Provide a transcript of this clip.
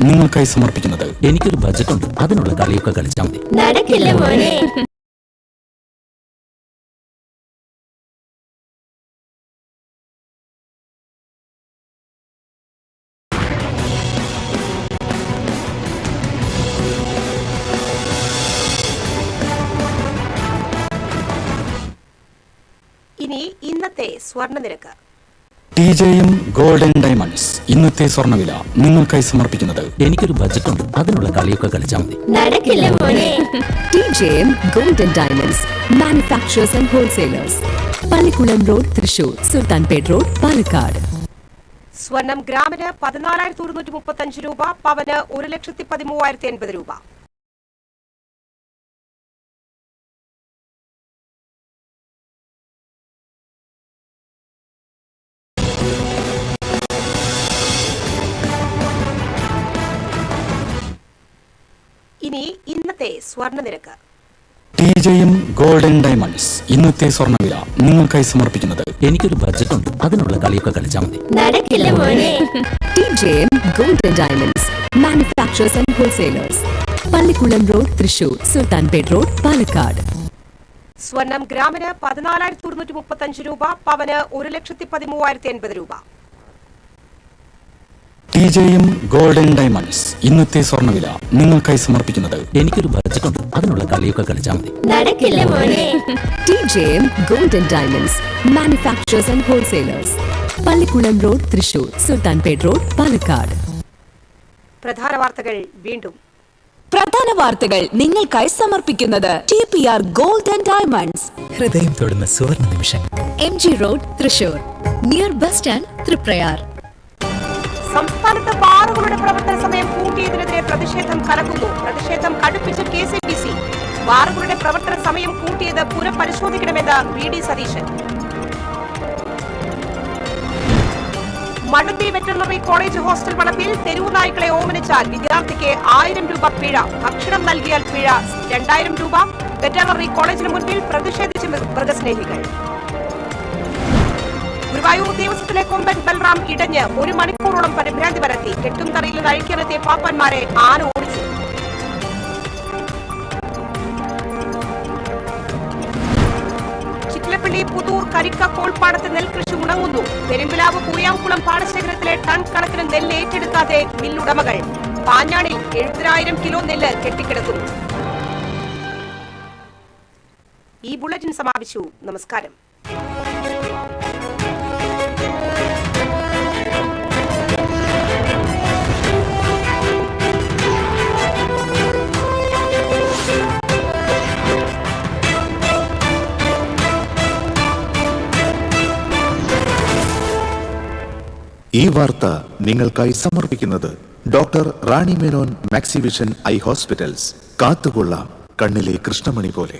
നിങ്ങൾക്കായി സമർപ്പിക്കുന്നത് എനിക്കൊരു ബജറ്റ് ഉണ്ട്, അതിനുള്ള കളിയൊക്കെ കളിച്ചാൽ മതി. നടക്കില്ല മോനെ. ഇനി ഇന്നത്തെ സ്വർണ്ണ നിരക്ക്. TJM ഗോൾഡൻ ഡയമണ്ട്സ് ഇന്നത്തെ സ്വർണ്ണവില നിങ്ങൾക്കായി സമർപ്പിക്കുന്നത് എനിക്കൊരു ബജറ്റ് ഉണ്ട്, അതിനുള്ള കളിയൊക്കെ കളിച്ചാൽ മതി. നടക്കില്ല മോനെ. TJM Golden Diamonds, Manufacturers and Wholesalers, Pallikulam road, Thrissur, Sultanpet road, Palakkad. സ്വർണം ഗ്രാമിന് 14,135 രൂപ, പവന് 1,13,80 രൂപ. ഇനി ഇന്നത്തെ സ്വർണ്ണ നിരക്ക്. TJM ഗോൾഡൻ ഡയമണ്ട്സ് ഇന്നത്തെ സ്വർണ്ണവില നിങ്ങൾക്കായി സമർപ്പിക്കുന്നത് എനിക്കൊരു ബജറ്റ് ഉണ്ട്, അതിനുള്ള കളിയൊക്കെ കളിച്ചാൽ മതി. നടക്കില്ല മോനെ. TJM Golden Diamonds, Manufacturers and Wholesalers, Pallikulam road, Thrissur, Sultanpet road, Palakkad. സ്വർണം ഗ്രാമിന് 14,135 രൂപ, പവന് 1,13,80 രൂപ. TJM ഗോൾഡൻ ഡയമണ്ട്സ് ഇന്നത്തെ സ്വർണ്ണവില നിങ്ങൾക്കായി സമർപ്പിക്കുന്നത് എനിക്കൊരു ബജറ്റ് ഉണ്ട്, അതിനുള്ള കളിയൊക്കെ കളിച്ചാൽ മതി. നടക്കില്ല മോനെ. TJM Golden Diamonds, Manufacturers and Wholesalers, Pallikulam road, Thrissur, Sultanpet road, Palakkad. പ്രധാന വാർത്തകൾ വീണ്ടും. പ്രധാന വാർത്തകൾ നിങ്ങൾക്കായി സമർപ്പിക്കുന്നത് TPR Golden Diamonds, ഹൃദയം തൊടുന്ന സുവർണ്ണ നിമിഷങ്ങൾ. MG road, Thrissur, near bus stand, Triprayar. സംസ്ഥാനത്ത് ബാറുകളുടെ പ്രവർത്തന സമയം കൂട്ടിയതിനെതിരെ പ്രതിഷേധം കനക്കുന്നു. പ്രതിഷേധം കടുപ്പിച്ച KCBC. ബാറുകളുടെ പ്രവർത്തന സമയം കൂട്ടിയത് പുനഃപരിശോധിക്കണമെന്ന് VD Satheesan. Mannuthy veterinary college hostel വളപ്പിൽ തെരുവു നായ്ക്കളെ ഓമനിച്ചാൽ വിദ്യാർത്ഥിക്ക് 1000 രൂപ പിഴ. ഭക്ഷണം നൽകിയാൽ പിഴ 2000 രൂപ. വെറ്ററിനറി കോളേജിന് മുൻപിൽ പ്രതിഷേധിച്ച് മൃഗസ്നേഹികൾ. ഗുരുവായൂർ ദേവസ്വത്തിലെ കൊമ്പൻ ബൽറാം ഇടഞ്ഞ് 1 മണിക്കൂറോളം പരിഭ്രാന്തി പരത്തി. കെട്ടും തറയിൽ അഴിക്കാനെത്തിയ പാപ്പന്മാരെ ആന ഓടിച്ചു. ചിറ്റിലപ്പള്ളി പുതൂർ കരിക്ക കോൾപ്പാടത്ത് നെൽകൃഷി ഉണങ്ങുന്നു. പെരുമ്പിലാവ് പൂയാംകുളം പാടശേഖരത്തിലെ ടൺ കണക്കിന് നെല്ല് ഏറ്റെടുക്കാതെ മില്ലുടമകൾ. പാഞ്ഞാണിൽ 70,000 കിലോ നെല്ല് കെട്ടിക്കിടക്കുന്നു. ഈ ബുള്ളറ്റിൻ സമാപിച്ചു. നമസ്കാരം. ഈ വാർത്ത നിങ്ങൾക്കായി സമർപ്പിക്കുന്നത് doctor Rani Menon Maxivision I hospitals. കാത്തുകൊള്ളാം കണ്ണിലെ കൃഷ്ണമണി പോലെ.